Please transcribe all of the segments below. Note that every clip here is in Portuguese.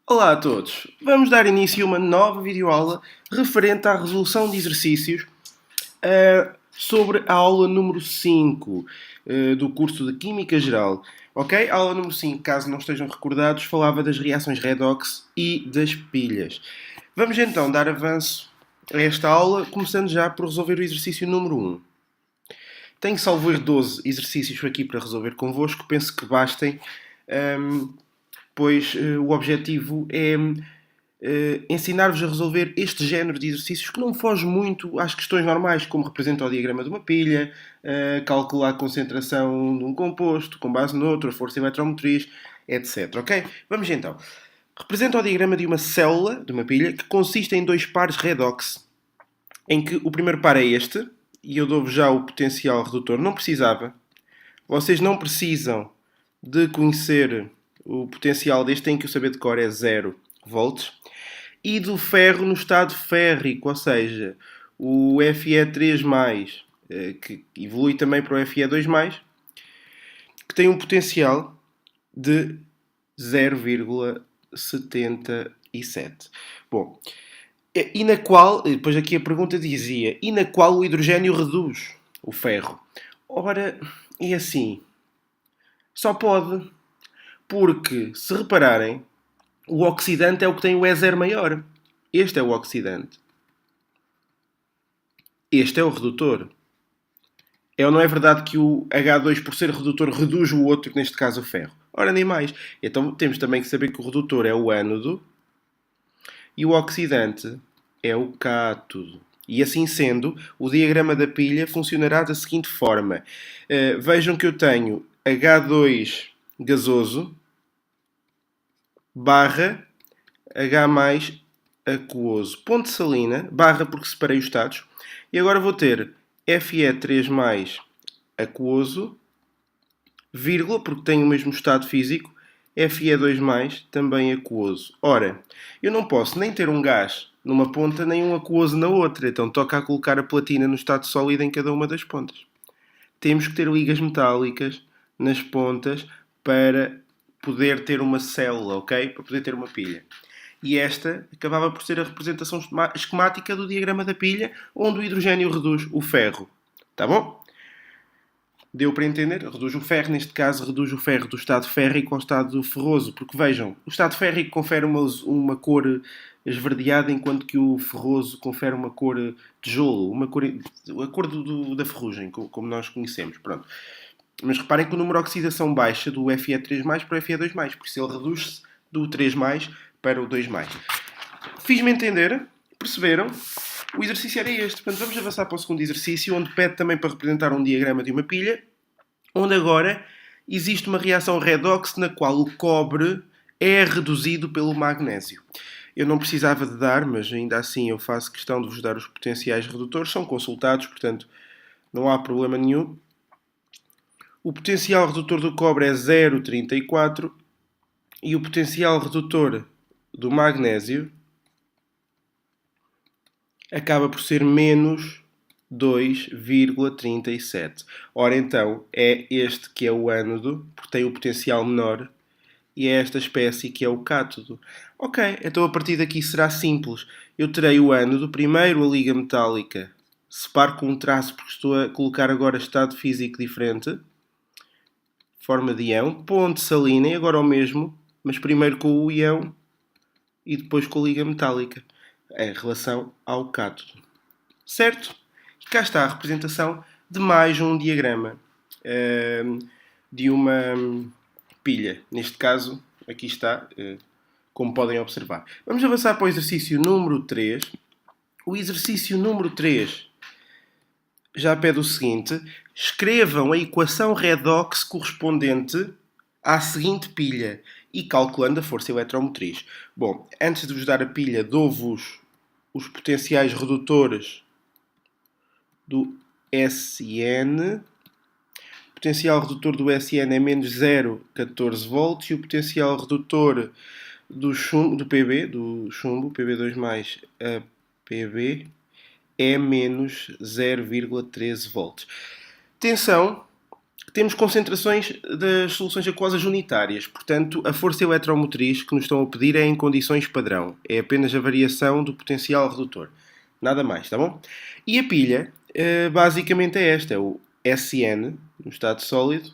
Olá a todos! Vamos dar início a uma nova videoaula referente à resolução de exercícios sobre a aula número 5 do curso de Química Geral. Ok? A aula número 5, caso não estejam recordados, falava das reações redox e das pilhas. Vamos então dar avanço a esta aula, começando já por resolver o exercício número 1. Tenho salvo erro 12 exercícios aqui para resolver convosco, penso que bastem, pois o objetivo é ensinar-vos a resolver este género de exercícios que não foge muito às questões normais, como representar o diagrama de uma pilha, calcular a concentração de um composto com base noutro, a força eletromotriz, etc. Ok? Vamos então. Representa o diagrama de uma célula, de uma pilha, que consiste em dois pares redox, em que o primeiro par é este, e eu dou-vos já o potencial redutor. Não precisava. Vocês não precisam de conhecer o potencial deste, têm que o saber de cor, é 0 volts. E do ferro no estado férrico, ou seja, o Fe3+, que evolui também para o Fe2+, que tem um potencial de 0,77. Bom, e na qual, depois aqui a pergunta dizia, e na qual o hidrogênio reduz o ferro? Ora, é assim, só pode, porque, se repararem, o oxidante é o que tem o E0 maior. Este é o oxidante. Este é o redutor. É ou não é verdade que o H2, por ser redutor, reduz o outro, neste caso o ferro? Ora, nem mais. Então temos também que saber que o redutor é o ânodo e o oxidante é o cátodo. E assim sendo, o diagrama da pilha funcionará da seguinte forma. Vejam que eu tenho H2 gasoso barra H aquoso. Ponto salina, barra porque separei os estados. E agora vou ter Fe3 aquoso, vírgula, porque tem o mesmo estado físico, Fe2 também aquoso. Ora, eu não posso nem ter um gás numa ponta, nem um aquoso na outra. Então toca a colocar a platina no estado sólido em cada uma das pontas. Temos que ter ligas metálicas nas pontas para poder ter uma célula, ok? Para poder ter uma pilha. E esta acabava por ser a representação esquemática do diagrama da pilha, onde o hidrogênio reduz o ferro. Tá bom? Deu para entender? Reduz o ferro, neste caso, reduz o ferro do estado férrico ao estado ferroso. Porque vejam, o estado férrico confere uma cor esverdeada, enquanto que o ferroso confere uma cor tijolo, a cor da ferrugem, como nós conhecemos. Pronto. Mas reparem que o número de oxidação baixa do Fe3+, para o Fe2+, por isso ele reduz-se do 3+, para o 2+. Fiz-me entender? Perceberam? O exercício era este. Portanto, vamos avançar para o segundo exercício, onde pede também para representar um diagrama de uma pilha, onde agora existe uma reação redox na qual o cobre é reduzido pelo magnésio. Eu não precisava de dar, mas ainda assim eu faço questão de vos dar os potenciais redutores. São consultados, portanto, não há problema nenhum. O potencial redutor do cobre é 0,34 e o potencial redutor do magnésio acaba por ser menos 2,37. Ora então, é este que é o ânodo, porque tem o potencial menor, e é esta espécie que é o cátodo. Ok, então a partir daqui será simples. Eu terei o ânodo, primeiro a liga metálica, separo com um traço, porque estou a colocar agora estado físico diferente, forma de íão, ponto salina, e agora o mesmo, mas primeiro com o íão e depois com a liga metálica, em relação ao cátodo. Certo? E cá está a representação de mais um diagrama de uma pilha. Neste caso, aqui está, como podem observar. Vamos avançar para o exercício número 3. O exercício número 3 já pede o seguinte: escrevam a equação redox correspondente à seguinte pilha e calculando a força eletromotriz. Bom, antes de vos dar a pilha, dou-vos os potenciais redutores do SN. O potencial redutor do SN é menos 0,14 volts e o potencial redutor do PB, do chumbo, PB2+, a PB, é menos 0,13 volts. Atenção, temos concentrações das soluções aquosas unitárias. Portanto, a força eletromotriz que nos estão a pedir é em condições padrão. É apenas a variação do potencial redutor. Nada mais, tá bom? E a pilha, basicamente é esta. É o SN no estado sólido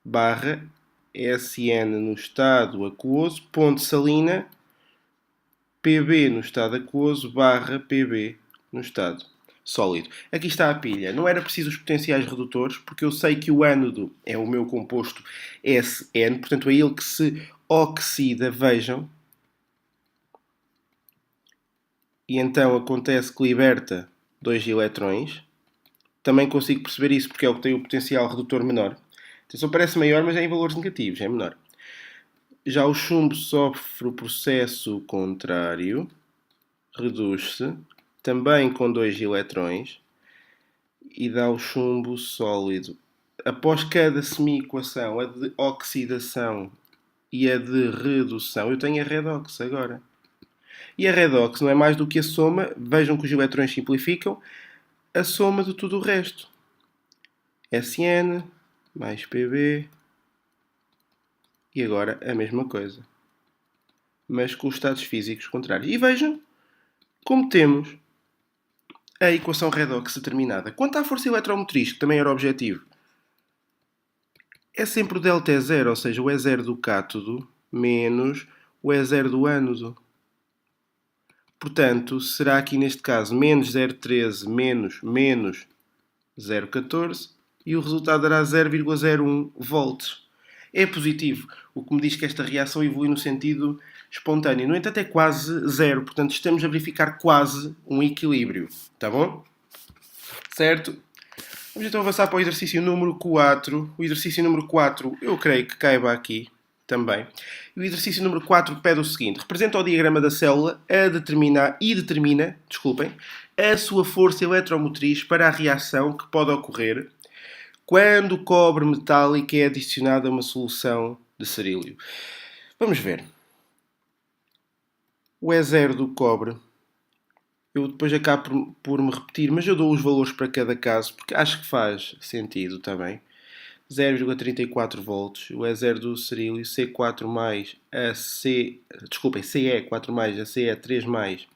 barra SN no estado aquoso, ponto salina, PB no estado aquoso barra PB no estado sólido. Aqui está a pilha. Não era preciso os potenciais redutores, porque eu sei que o ânodo é o meu composto SN, portanto é ele que se oxida, vejam. E então acontece que liberta 2 eletrões. Também consigo perceber isso porque é o que tem o potencial redutor menor. Atenção, parece maior, mas é em valores negativos, é menor. Já o chumbo sofre o processo contrário, reduz-se, também com 2 eletrões, e dá o chumbo sólido. Após cada semi-equação, a de oxidação e a de redução, eu tenho a redox agora. E a redox não é mais do que a soma, vejam que os eletrões simplificam, a soma de tudo o resto. SN mais PB e agora a mesma coisa, mas com os estados físicos contrários. E vejam como temos a equação redox determinada. Quanto à força eletromotriz, que também era o objetivo, é sempre o delta E0, ou seja, o E0 do cátodo menos o E0 do ânodo. Portanto, será aqui neste caso menos 0,13 menos 0,14 e o resultado dará 0,01 volts. É positivo, o que me diz que esta reação evolui no sentido espontâneo. No entanto, é quase zero, portanto, estamos a verificar quase um equilíbrio. Tá bom? Certo? Vamos então avançar para o exercício número 4. O exercício número 4 eu creio que caiba aqui também. E o exercício número 4 pede o seguinte: representa o diagrama da célula determina a sua força eletromotriz para a reação que pode ocorrer quando o cobre metálico é adicionado a uma solução de cerílio. Vamos ver. O E0 do cobre, eu depois acabo por me repetir, mas eu dou os valores para cada caso, porque acho que faz sentido também. 0,34 volts, o E0 do cerílio, C4 mais a CE4 mais a CE3 mais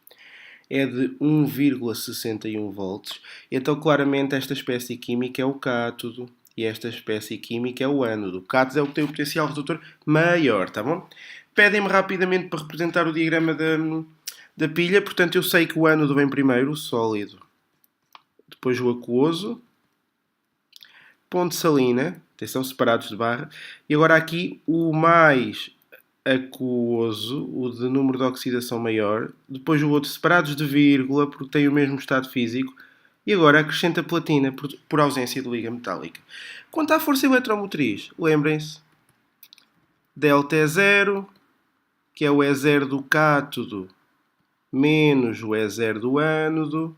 é de 1,61 volts. Então, claramente, esta espécie química é o cátodo e esta espécie química é o ânodo. O cátodo é o que tem o potencial redutor maior, tá bom? Pedem-me rapidamente para representar o diagrama da pilha, portanto, eu sei que o ânodo vem primeiro, o sólido, depois o aquoso, ponto salina, atenção, separados de barra, e agora aqui o mais aquoso, o de número de oxidação maior, depois o outro separados de vírgula, porque tem o mesmo estado físico, e agora acrescenta platina, por ausência de liga metálica. Quanto à força eletromotriz, lembrem-se, delta é zero, que é o E0 do cátodo, menos o E0 do ânodo,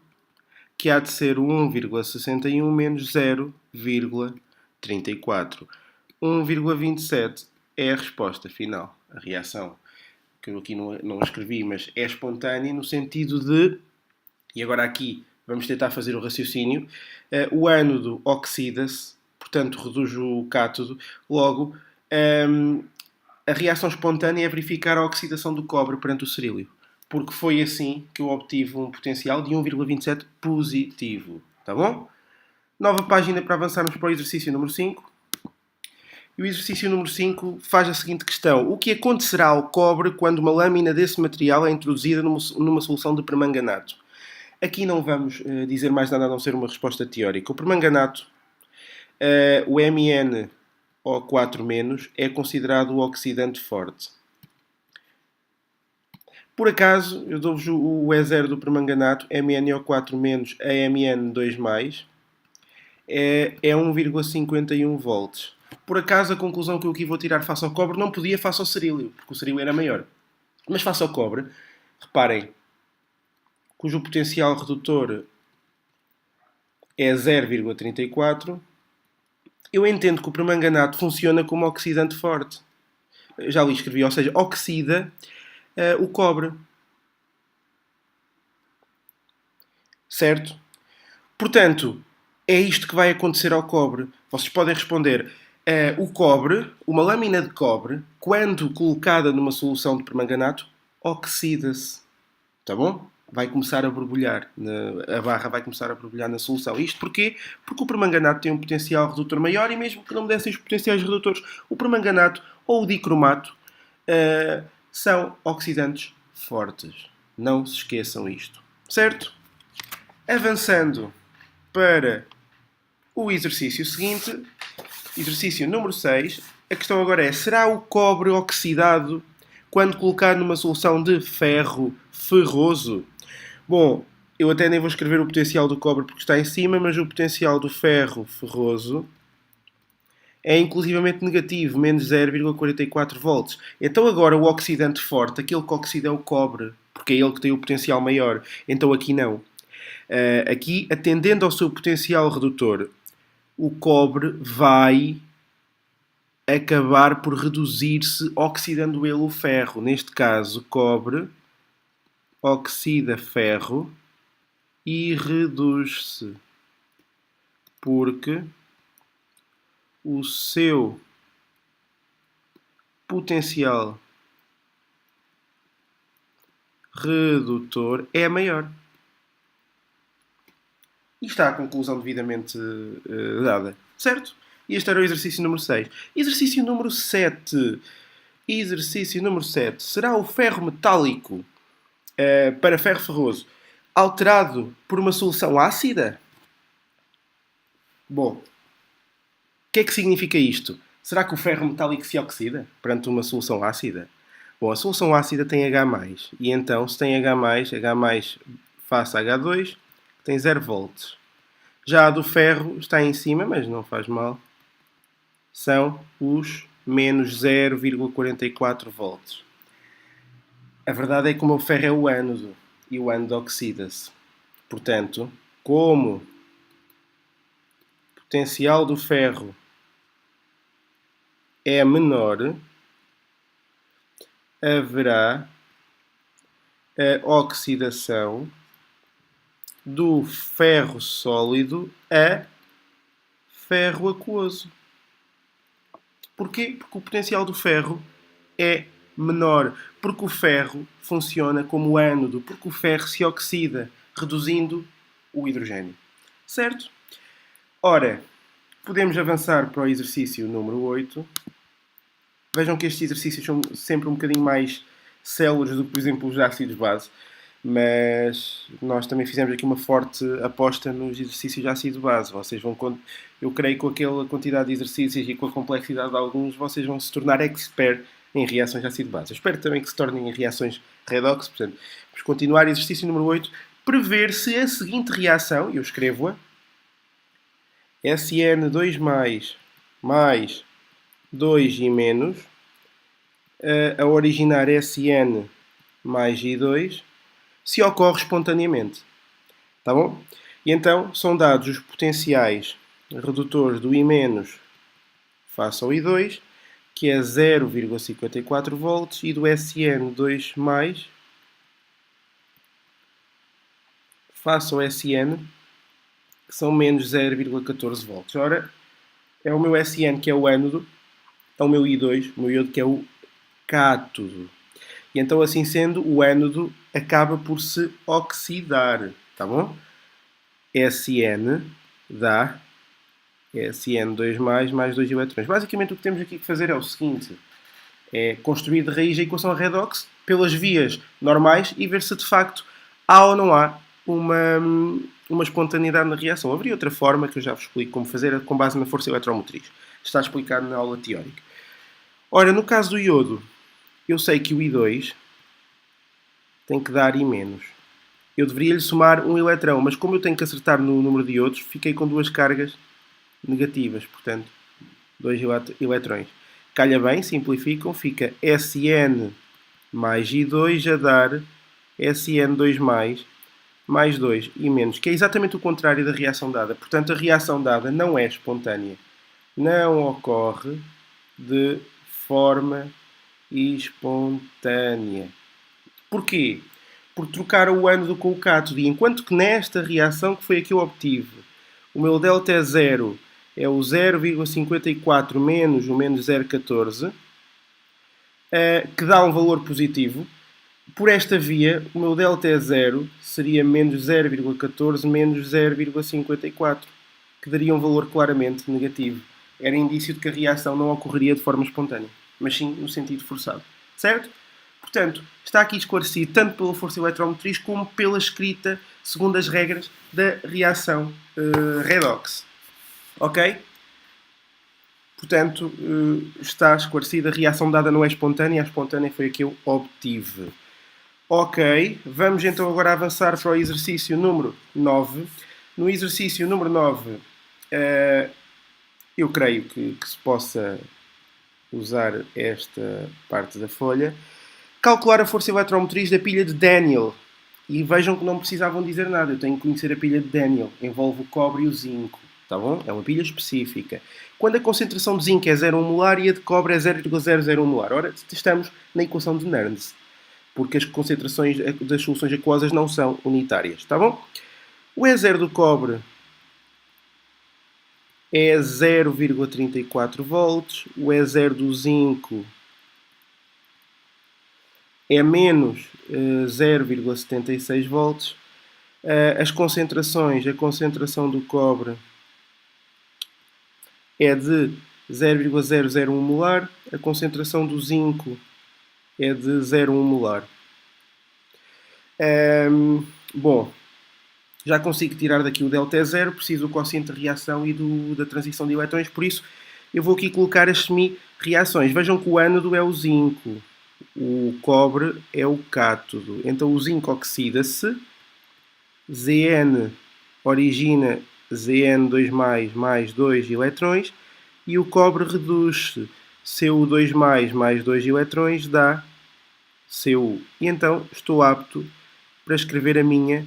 que há de ser 1,61 menos 0,34. 1,27 é a resposta final, a reação. Que eu aqui não escrevi, mas é espontânea no sentido de, e agora aqui vamos tentar fazer o raciocínio, o ânodo oxida-se, portanto reduz o cátodo, logo a reação espontânea é verificar a oxidação do cobre perante o cerílio, porque foi assim que eu obtive um potencial de 1,27 positivo. Tá bom? Nova página para avançarmos para o exercício número 5. E o exercício número 5 faz a seguinte questão: o que acontecerá ao cobre quando uma lâmina desse material é introduzida numa solução de permanganato? Aqui não vamos dizer mais nada a não ser uma resposta teórica. O permanganato, o MnO4- é considerado o oxidante forte. Por acaso, eu dou-vos o E0 do permanganato, MnO4- a Mn2+, é 1,51 volts. Por acaso, a conclusão que eu aqui vou tirar face ao cobre não podia face ao cerílio, porque o cerílio era maior. Mas face ao cobre, reparem, cujo potencial redutor é 0,34, eu entendo que o permanganato funciona como oxidante forte. Já ali escrevi, ou seja, oxida o cobre. Certo? Portanto, é isto que vai acontecer ao cobre. Vocês podem responder, O cobre, uma lâmina de cobre, quando colocada numa solução de permanganato, oxida-se. Tá bom? Vai começar a borbulhar. A barra vai começar a borbulhar na solução. Isto porquê? Porque o permanganato tem um potencial redutor maior e mesmo que não me dessem os potenciais redutores, o permanganato ou o dicromato são oxidantes fortes. Não se esqueçam isto. Certo? Avançando para o exercício seguinte, exercício número 6. A questão agora é: será o cobre oxidado quando colocado numa solução de ferro ferroso? Bom, eu até nem vou escrever o potencial do cobre porque está em cima, mas o potencial do ferro ferroso é inclusivamente negativo, menos 0,44 volts. Então agora o oxidante forte, aquele que oxida é o cobre, porque é ele que tem o potencial maior. Então aqui não. Aqui, atendendo ao seu potencial redutor, o cobre vai acabar por reduzir-se, oxidando ele o ferro. Neste caso, cobre oxida ferro e reduz-se porque o seu potencial redutor é maior. E está a conclusão devidamente dada. Certo? E este era o exercício número 6. Exercício número 7. Exercício número 7. Será o ferro metálico para ferro ferroso alterado por uma solução ácida? Bom, o que é que significa isto? Será que o ferro metálico se oxida perante uma solução ácida? Bom, a solução ácida tem H+, e então, se tem H+, H+ face a H2, tem 0 volts. Já a do ferro está em cima, mas não faz mal. São os menos 0,44 volts. A verdade é que o meu ferro é o ânodo, e o ânodo oxida-se. Portanto, como o potencial do ferro é menor, haverá a oxidação do ferro sólido a ferro aquoso. Porquê? Porque o potencial do ferro é menor. Porque o ferro funciona como ânodo. Porque o ferro se oxida, reduzindo o hidrogênio. Certo? Ora, podemos avançar para o exercício número 8. Vejam que estes exercícios são sempre um bocadinho mais céleres do que, por exemplo, os ácidos base. Mas nós também fizemos aqui uma forte aposta nos exercícios de ácido base. Vocês vão, eu creio que com aquela quantidade de exercícios e com a complexidade de alguns, vocês vão se tornar expert em reações de ácido base. Eu espero também que se tornem em reações redox. Portanto, vamos continuar. Exercício número 8. Prever se a seguinte reação, eu escrevo-a, SN2 mais 2 e menos, a originar SN mais I2, se ocorre espontaneamente. Tá bom? E então são dados os potenciais redutores do I- face ao I2, que é 0,54 volts, e do SN2+, face ao SN, que são menos 0,14 volts. Ora, é o meu SN que é o ânodo, é o meu I2, o meu iodo que é o cátodo. E então, assim sendo, o ânodo acaba por se oxidar. Tá bom? SN dá SN2+, mais 2 eletrões. Basicamente, o que temos aqui que fazer é o seguinte. É construir de raiz a equação redox pelas vias normais e ver se, de facto, há ou não há uma espontaneidade na reação. Haveria outra forma que eu já vos explico como fazer com base na força eletromotriz. Está explicado na aula teórica. Ora, no caso do iodo, eu sei que o I2 tem que dar I-. Eu deveria lhe somar um eletrão, mas como eu tenho que acertar no número de iodos, fiquei com duas cargas negativas, portanto, 2 eletrões. Calha bem, simplificam, fica SN mais I2 a dar SN2 mais 2 e menos, que é exatamente o contrário da reação dada. Portanto, a reação dada não é espontânea. Não ocorre de forma espontânea. Porquê? Porque trocaram o ânodo com o cátodo. E enquanto que nesta reação que foi a que eu obtive, o meu delta é 0 é o 0,54 menos o menos 0,14, que dá um valor positivo. Por esta via, o meu delta é 0, seria menos 0,14 menos 0,54, que daria um valor claramente negativo. Era indício de que a reação não ocorreria de forma espontânea, mas sim no sentido forçado. Certo? Portanto, está aqui esclarecido tanto pela força eletromotriz como pela escrita segundo as regras da reação redox. Ok? Portanto, está esclarecida. A reação dada não é espontânea, a espontânea foi a que eu obtive. Ok, vamos então agora avançar para o exercício número 9. No exercício número 9, eu creio que se possa usar esta parte da folha. Calcular a força eletromotriz da pilha de Daniell. E vejam que não precisavam dizer nada. Eu tenho que conhecer a pilha de Daniell. Envolve o cobre e o zinco. Tá bom? É uma pilha específica. Quando a concentração de zinco é 0,1 molar e a de cobre é 0,001 molar. Ora, estamos na equação de Nernst. Porque as concentrações das soluções aquosas não são unitárias. Tá bom? O E0 do cobre é 0,34 volts. O E0 do zinco é menos 0,76 volts. As concentrações, a concentração do cobre é de 0,001 molar, a concentração do zinco é de 0,1 molar. Bom, já consigo tirar daqui o delta é zero, preciso do quociente de reação e da transição de eletrões, por isso eu vou aqui colocar as semi-reações. Vejam que o ânodo é o zinco, o cobre é o cátodo. Então o zinco oxida-se, Zn origina Zn2+, mais 2 eletrões, e o cobre reduz-se. Cu2+, mais 2 eletrões dá Cu. E então estou apto para escrever a minha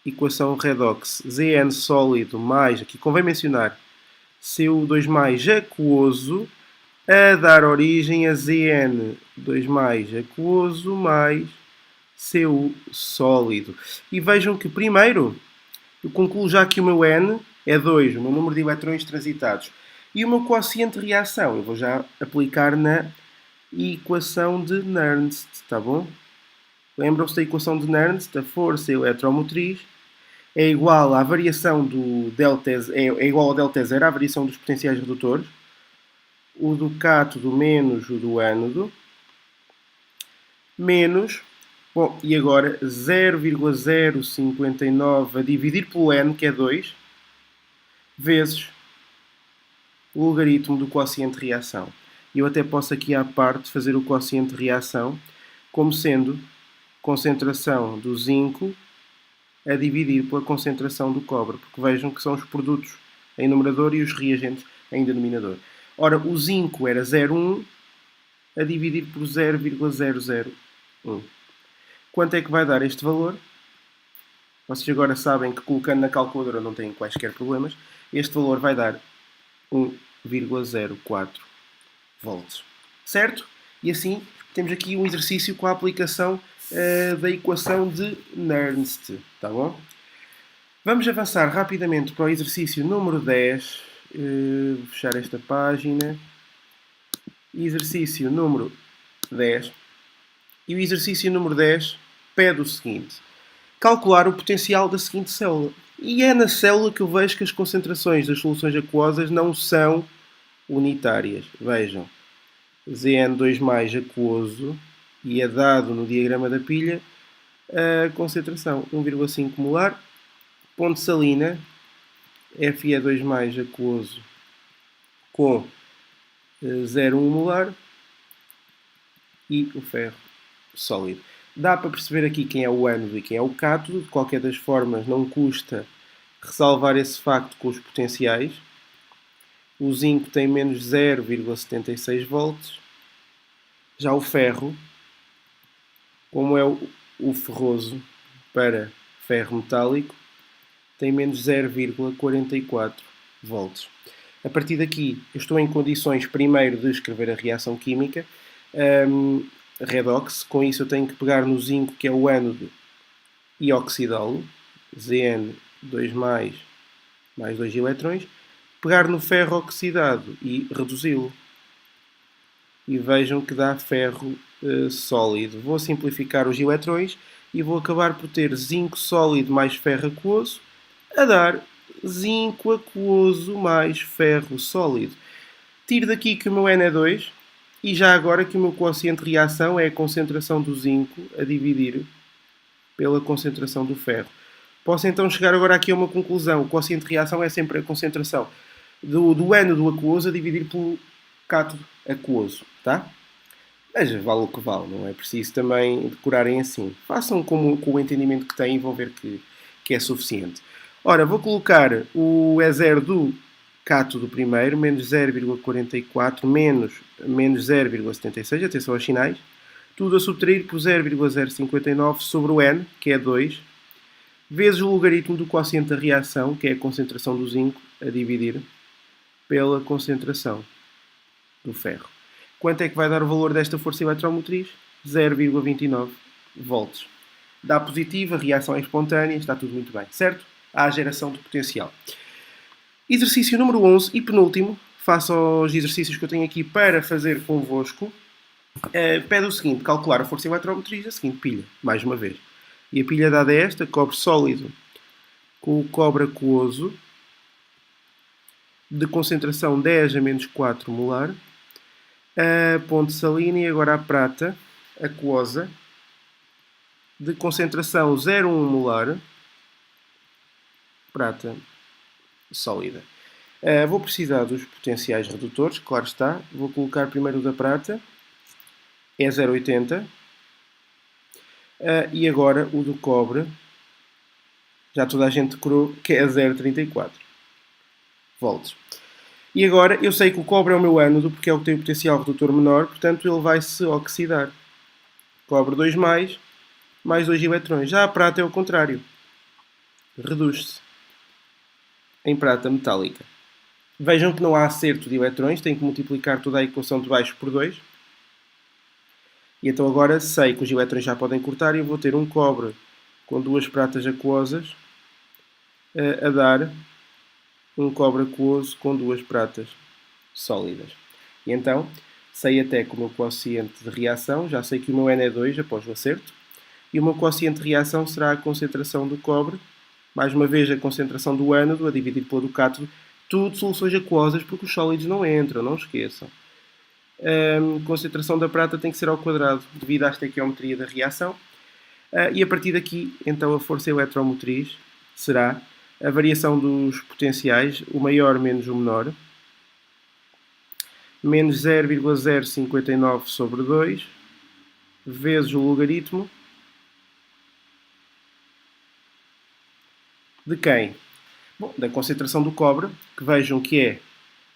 equação redox. Zn sólido mais, aqui convém mencionar, Cu2+ aquoso, a dar origem a Zn2+ aquoso mais Cu sólido. E vejam que primeiro eu concluo já que o meu N é 2, o meu número de eletrões transitados. E o meu quociente de reação eu vou já aplicar na equação de Nernst, tá bom? Lembram-se da equação de Nernst? A força eletromotriz é igual à variação do delta, é igual ao delta zero, à variação dos potenciais redutores, o do cátodo menos o do ânodo, menos, bom, e agora 0,059 a dividir pelo n, que é 2, vezes o logaritmo do quociente de reação. Eu até posso aqui à parte fazer o quociente de reação como sendo concentração do zinco a dividir pela concentração do cobre, porque vejam que são os produtos em numerador e os reagentes em denominador. Ora, o zinco era 0,1 a dividir por 0,001. Quanto é que vai dar este valor? Vocês agora sabem que colocando na calculadora não têm quaisquer problemas. Este valor vai dar 1,04 volts. Certo? E assim temos aqui um exercício com a aplicação da equação de Nernst. Tá bom? Vamos avançar rapidamente para o exercício número 10. Vou fechar esta página. Exercício número 10. E o exercício número 10 pede o seguinte: calcular o potencial da seguinte célula. E é na célula que eu vejo que as concentrações das soluções aquosas não são unitárias. Vejam, Zn2+ aquoso, e é dado no diagrama da pilha a concentração 1,5 molar, ponto salina, Fe2+ aquoso com 0,1 molar e o ferro sólido. Dá para perceber aqui quem é o ânodo e quem é o cátodo. De qualquer das formas, não custa ressalvar esse facto com os potenciais. O zinco tem menos 0,76 volts. Já o ferro, como é o ferroso para ferro metálico, tem menos 0,44 volts. A partir daqui, eu estou em condições primeiro de escrever a reação química. Redox. Com isso eu tenho que pegar no zinco, que é o ânodo, e oxidá-lo. Zn2+, mais 2 eletrões. pegar no ferro oxidado e reduzi-lo. E vejam que dá ferro sólido. Vou simplificar os eletrões e vou acabar por ter zinco sólido mais ferro aquoso a dar zinco aquoso mais ferro sólido. Tiro daqui que o meu N é 2 e já agora que o meu quociente de reação é a concentração do zinco a dividir pela concentração do ferro. Posso então chegar agora aqui a uma conclusão. O quociente de reação é sempre a concentração do N do aquoso a dividir pelo cátodo aquoso, tá? Mas vale o que vale, não é preciso também decorarem assim. Façam com o entendimento que têm e vão ver que é suficiente. Ora, vou colocar o E0 do cátodo primeiro, menos 0,44, menos 0,76, atenção aos sinais, tudo a subtrair por 0,059 sobre o N, que é 2, vezes o logaritmo do quociente da reação, que é a concentração do zinco, a dividir pela concentração do ferro. Quanto é que vai dar o valor desta força eletromotriz? 0,29 volts. Dá positivo, a reação é espontânea, está tudo muito bem, certo? Há a geração de potencial. Exercício número 11 e penúltimo, face aos exercícios que eu tenho aqui para fazer convosco, pede o seguinte, calcular a força eletromotriz da seguinte pilha, mais uma vez. E a pilha dada é esta, cobre sólido com o cobre aquoso, de concentração 10 a menos 4 molar, a ponte salina e agora a prata aquosa, de concentração 0,1 molar, prata sólida. Vou precisar dos potenciais redutores, claro está. Vou colocar primeiro o da prata, é 0,80. E agora o do cobre, já toda a gente decorou, que é 0,34 volts. E agora eu sei que o cobre é o meu ânodo, porque é o que tem o potencial redutor menor, portanto ele vai se oxidar. Cobre 2 mais 2 eletrões. Já a prata é o contrário. Reduz-se em prata metálica. Vejam que não há acerto de eletrões, tenho que multiplicar toda a equação de baixo por 2. E então agora sei que os eletrões já podem cortar e eu vou ter um cobre com 2 pratas aquosas a dar um cobre aquoso com 2 pratas sólidas. E então sei até que o meu quociente de reação, já sei que o meu N é 2 após o acerto, e o meu quociente de reação será a concentração do cobre, mais uma vez a concentração do ânodo a dividir pela do cátodo, tudo soluções aquosas porque os sólidos não entram, não esqueçam. A concentração da prata tem que ser ao quadrado devido à estequiometria da reação. E a partir daqui, então, a força eletromotriz será a variação dos potenciais, o maior menos o menor, menos 0,059 sobre 2, vezes o logaritmo de quem? Bom, da concentração do cobre, que vejam que é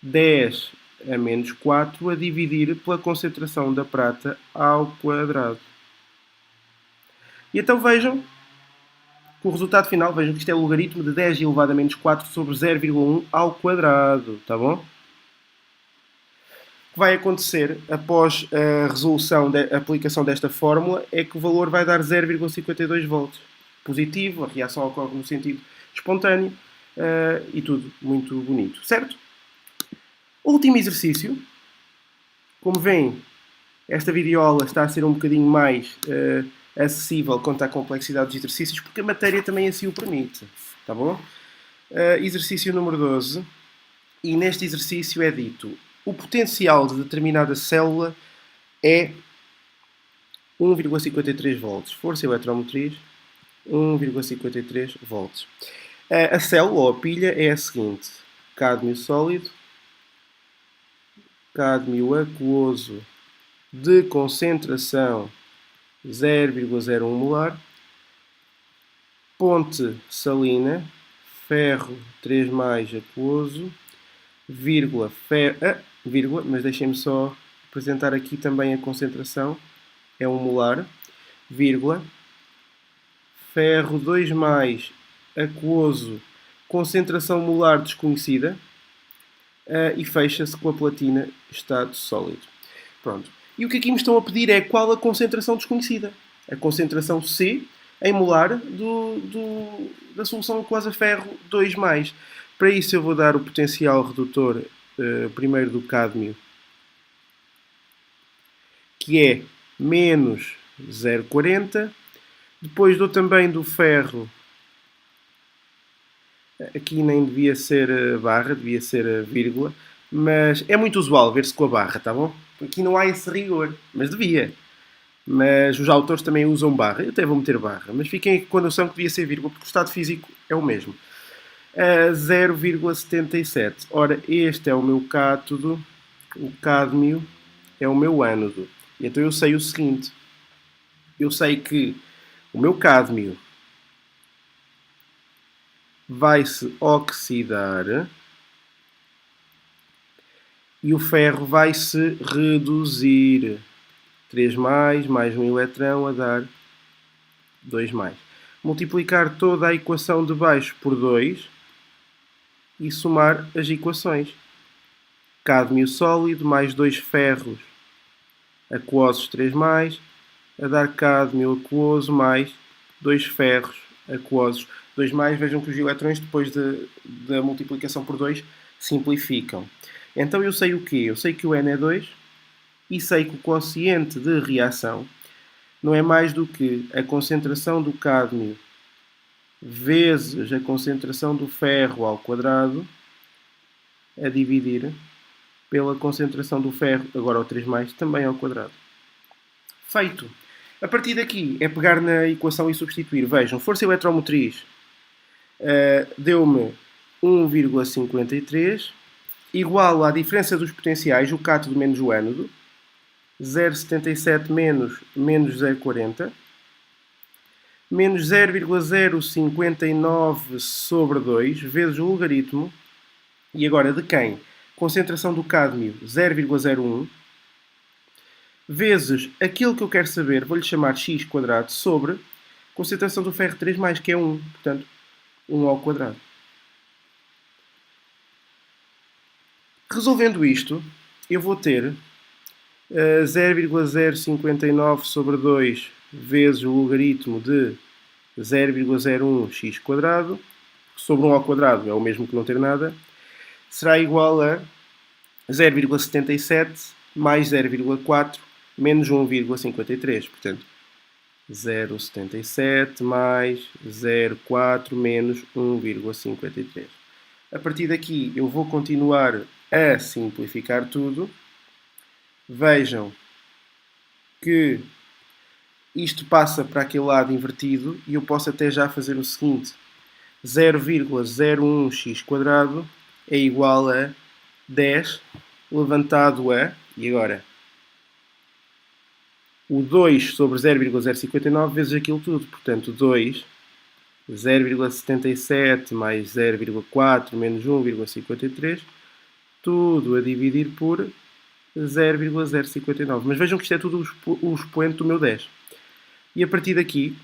10 a menos 4 a dividir pela concentração da prata ao quadrado. E então vejam que o resultado final, vejam que isto é o logaritmo de 10 elevado a menos 4 sobre 0,1 ao quadrado, tá bom? O que vai acontecer após a resolução da aplicação desta fórmula é que o valor vai dar 0,52 volts. Positivo, a reação ocorre no sentido espontâneo e tudo muito bonito, certo? Último exercício. Como veem, esta videoaula está a ser um bocadinho mais acessível quanto à complexidade dos exercícios, porque a matéria também assim o permite. Tá bom? Exercício número 12. E neste exercício é dito: o potencial de determinada célula é 1,53 volts. Força eletromotriz, 1,53 volts. A célula ou a pilha é a seguinte: cádmio sólido, cádmio aquoso de concentração 0,01 molar, ponte salina, ferro 3 mais aquoso, vírgula, mas deixem-me só apresentar aqui também a concentração, é 1 molar, vírgula, ferro 2 mais aquoso, concentração molar desconhecida, e fecha-se com a platina estado sólido. Pronto. E o que aqui me estão a pedir é qual a concentração desconhecida. A concentração C em molar da solução aquosa ferro 2+. Para isso eu vou dar o potencial redutor primeiro do cádmio, que é menos 0,40. Depois dou também do ferro, aqui nem devia ser barra, devia ser vírgula, mas é muito usual ver-se com a barra, tá bom? Aqui não há esse rigor, mas devia. Mas os autores também usam barra, eu até vou meter barra, mas fiquem com a noção que devia ser vírgula, porque o estado físico é o mesmo. 0,77. Ora, este é o meu cátodo, o cádmio é o meu ânodo. Então eu sei o seguinte, eu sei que o meu cádmio vai se oxidar e o ferro vai se reduzir. 3 mais um eletrão a dar 2 mais. Multiplicar toda a equação de baixo por 2 e somar as equações. Cádmio sólido mais 2 ferros aquosos 3 mais, a dar cádmio aquoso mais 2 ferros aquosos 2 mais. Vejam que os eletrões depois da multiplicação por 2 simplificam. Então eu sei o quê? Eu sei que o N é 2 e sei que o quociente de reação não é mais do que a concentração do cádmio vezes a concentração do ferro ao quadrado a dividir pela concentração do ferro, agora ao 3 mais, também ao quadrado. Feito. A partir daqui é pegar na equação e substituir. Vejam, força eletromotriz deu-me 1,53 igual à diferença dos potenciais, o cátodo menos o ânodo, 0,77 menos 0,40, menos 0,059 sobre 2, vezes o logaritmo, e agora de quem? Concentração do cádmio 0,01, vezes aquilo que eu quero saber, vou-lhe chamar x quadrado, sobre concentração do ferro 3 mais, que é 1, portanto, 1 ao quadrado. Resolvendo isto, eu vou ter 0,059 sobre 2 vezes o logaritmo de 0,01x quadrado, sobre 1 ao quadrado é o mesmo que não ter nada, será igual a 0,77 mais 0,4 menos 1,53. Portanto, 0,77 mais 0,4 menos 1,53. A partir daqui eu vou continuar a simplificar tudo. Vejam que isto passa para aquele lado invertido e eu posso até já fazer o seguinte. 0,01x quadrado é igual a 10 levantado a, e agora, o 2 sobre 0,059 vezes aquilo tudo. Portanto, 2, 0,77 mais 0,4 menos 1,53, tudo a dividir por 0,059. Mas vejam que isto é tudo o expoente do meu 10. E a partir daqui,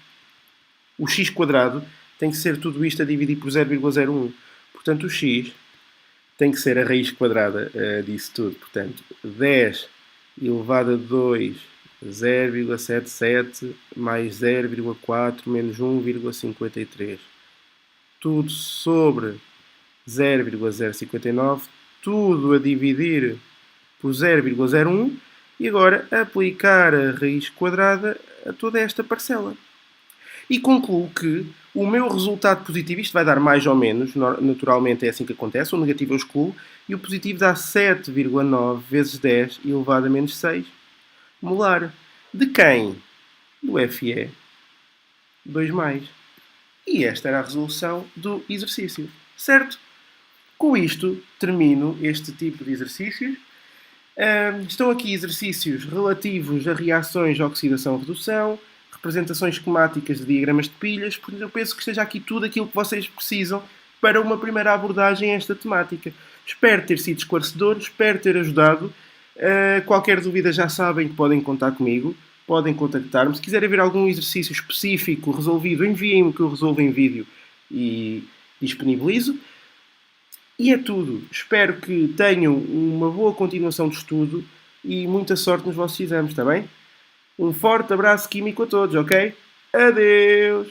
o x quadrado tem que ser tudo isto a dividir por 0,01. Portanto, o x tem que ser a raiz quadrada disso tudo. Portanto, 10 elevado a 2, 0,77 mais 0,4 menos 1,53. Tudo sobre 0,059. Tudo a dividir por 0,01. E agora aplicar a raiz quadrada a toda esta parcela. E concluo que o meu resultado positivo, isto vai dar mais ou menos, naturalmente é assim que acontece, o negativo eu excluo, e o positivo dá 7,9 vezes 10 elevado a menos 6 molar. De quem? Do Fe 2 mais. E esta era a resolução do exercício. Certo? Com isto termino este tipo de exercícios. Estão aqui exercícios relativos a reações de oxidação-redução, representações esquemáticas de diagramas de pilhas, porque eu penso que esteja aqui tudo aquilo que vocês precisam para uma primeira abordagem a esta temática. Espero ter sido esclarecedor, espero ter ajudado. Qualquer dúvida já sabem que podem contar comigo, podem contactar-me. Se quiserem ver algum exercício específico resolvido, enviem-me que eu resolvo em vídeo e disponibilizo. E é tudo. Espero que tenham uma boa continuação de estudo e muita sorte nos vossos exames, está bem? Um forte abraço químico a todos, ok? Adeus!